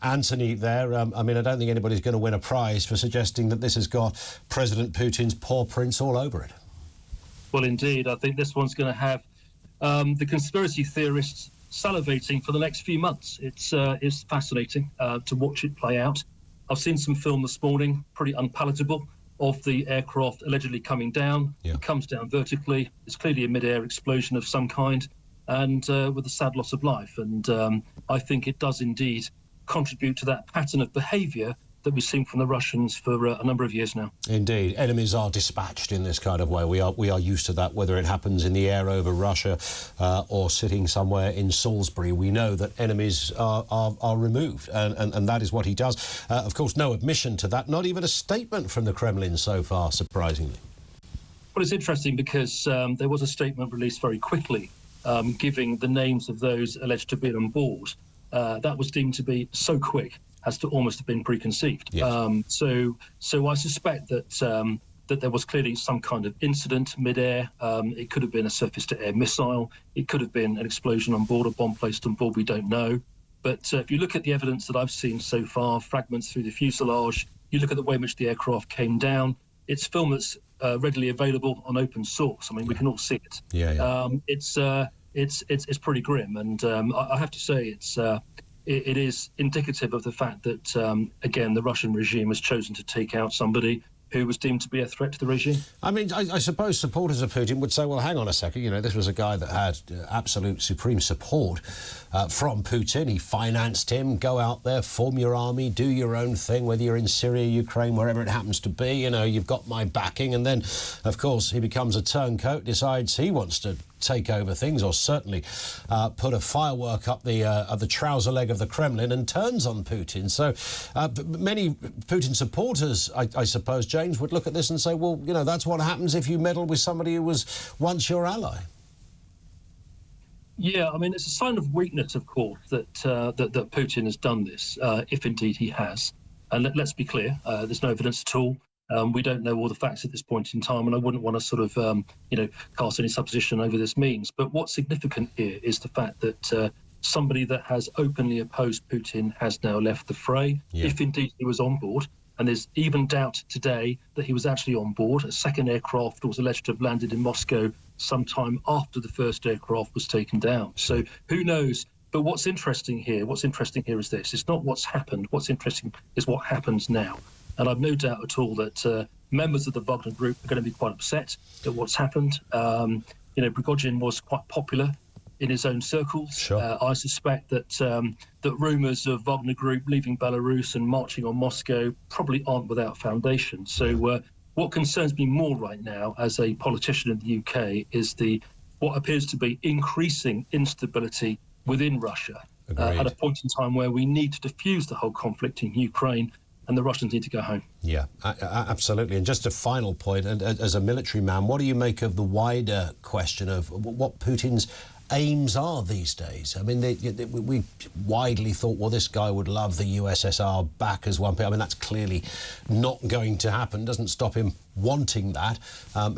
Anthony there. I mean, I don't think anybody's going to win a prize for suggesting that this has got President Putin's paw prints all over it. Well, indeed. I think this one's going to have the conspiracy theorists salivating for the next few months. It's fascinating to watch it play out. I've seen some film this morning, pretty unpalatable, of the aircraft allegedly coming down. Yeah. It comes down vertically. It's clearly a mid-air explosion of some kind, and with a sad loss of life. And I think it does indeed contribute to that pattern of behaviour that we've seen from the Russians for a number of years now. Indeed. Enemies are dispatched in this kind of way. We are used to that, whether it happens in the air over Russia or sitting somewhere in Salisbury. We know that enemies are removed, and that is what he does. Of course, no admission to that, not even a statement from the Kremlin so far, surprisingly. Well, it's interesting because there was a statement released very quickly giving the names of those alleged to be on board. That was deemed to be so quick as to almost have been preconceived. Yes. So I suspect that that there was clearly some kind of incident mid-air. It could have been a surface-to-air missile. It could have been an explosion on board, a bomb placed on board. We don't know. But if you look at the evidence that I've seen so far, fragments through the fuselage, you look at the way in which the aircraft came down, it's film that's readily available on open source. I mean, we can all see it. Yeah. It's pretty grim, and I have to say it is indicative of the fact that, again, the Russian regime has chosen to take out somebody who was deemed to be a threat to the regime. I mean, I suppose supporters of Putin would say, well, hang on a second, you know, this was a guy that had absolute supreme support from Putin. He financed him. Go out there, form your army, do your own thing, whether you're in Syria, Ukraine, wherever it happens to be. You know, you've got my backing. And then, of course, he becomes a turncoat, decides he wants to take over things, or certainly put a firework up the trouser leg of the Kremlin, and turns on Putin. So many Putin supporters, I suppose, James, would look at this and say, well, you know, that's what happens if you meddle with somebody who was once your ally. Yeah, I mean, it's a sign of weakness, of course, that that Putin has done this, if indeed he has. And let's be clear, there's no evidence at all. We don't know all the facts at this point in time, and I wouldn't want to sort of, cast any supposition over this means. But what's significant here is the fact that somebody that has openly opposed Putin has now left the fray, if indeed he was on board. And there's even doubt today that he was actually on board. A second aircraft was alleged to have landed in Moscow sometime after the first aircraft was taken down. So who knows? But what's interesting here is this. It's not what's happened. What's interesting is what happens now. And I've no doubt at all that members of the Wagner group are going to be quite upset at what's happened. Prigozhin was quite popular in his own circles. Sure. I suspect that that rumours of Wagner group leaving Belarus and marching on Moscow probably aren't without foundation. So what concerns me more right now as a politician in the UK is what appears to be increasing instability within Russia at a point in time where we need to defuse the whole conflict in Ukraine, and the Russians need to go home. Yeah, absolutely. And just a final point, and as a military man, what do you make of the wider question of what Putin's aims are these days? I mean, we widely thought, well, this guy would love the USSR back as one. I mean, that's clearly not going to happen. Doesn't stop him wanting that.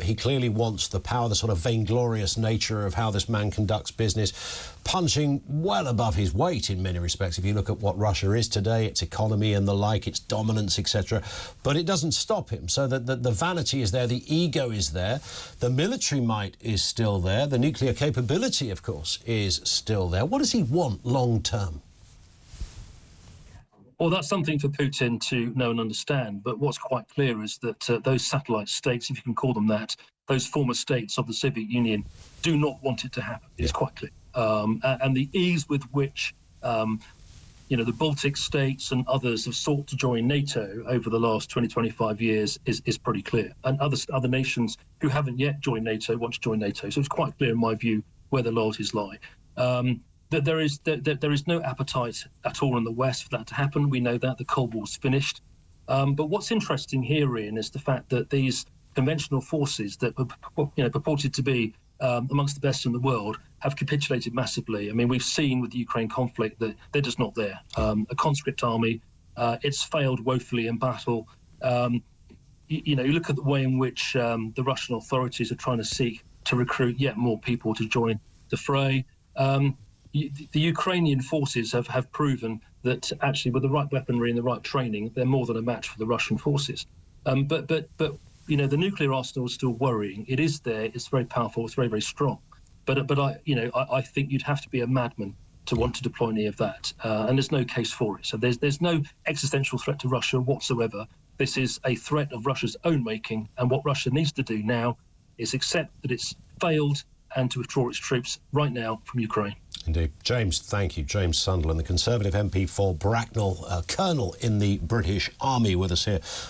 He clearly wants the power, the sort of vainglorious nature of how this man conducts business, punching well above his weight in many respects. If you look at what Russia is today, its economy and the like, its dominance, etc. But it doesn't stop him. So that the vanity is there, the ego is there, the military might is still there, the nuclear capability, of course, is still there. What does he want long term? Well, that's something for Putin to know and understand. But what's quite clear is that those satellite states, if you can call them that, those former states of the Soviet Union, do not want it to happen. It's quite clear. And the ease with which, the Baltic states and others have sought to join NATO over the last 20, 25 years is pretty clear. And other nations who haven't yet joined NATO want to join NATO. So it's quite clear, in my view, where the loyalties lie. That there is no appetite at all in the West for that to happen. We know that the Cold War's finished. But what's interesting here, Ian, is the fact that these conventional forces that purported to be amongst the best in the world have capitulated massively. I mean, we've seen with the Ukraine conflict that they're just not there. A conscript army, it's failed woefully in battle. You look at the way in which the Russian authorities are trying to seek to recruit yet more people to join the fray. The Ukrainian forces have proven that actually with the right weaponry and the right training, they're more than a match for the Russian forces. But you know, the nuclear arsenal is still worrying. It is there. It's very powerful. It's very, very strong. But I think you'd have to be a madman to want to deploy any of that, and there's no case for it. So there's no existential threat to Russia whatsoever. This is a threat of Russia's own making, and what Russia needs to do now is accept that it's failed and to withdraw its troops right now from Ukraine. Indeed. James, thank you. James Sunderland, the Conservative MP for Bracknell, colonel in the British Army, with us here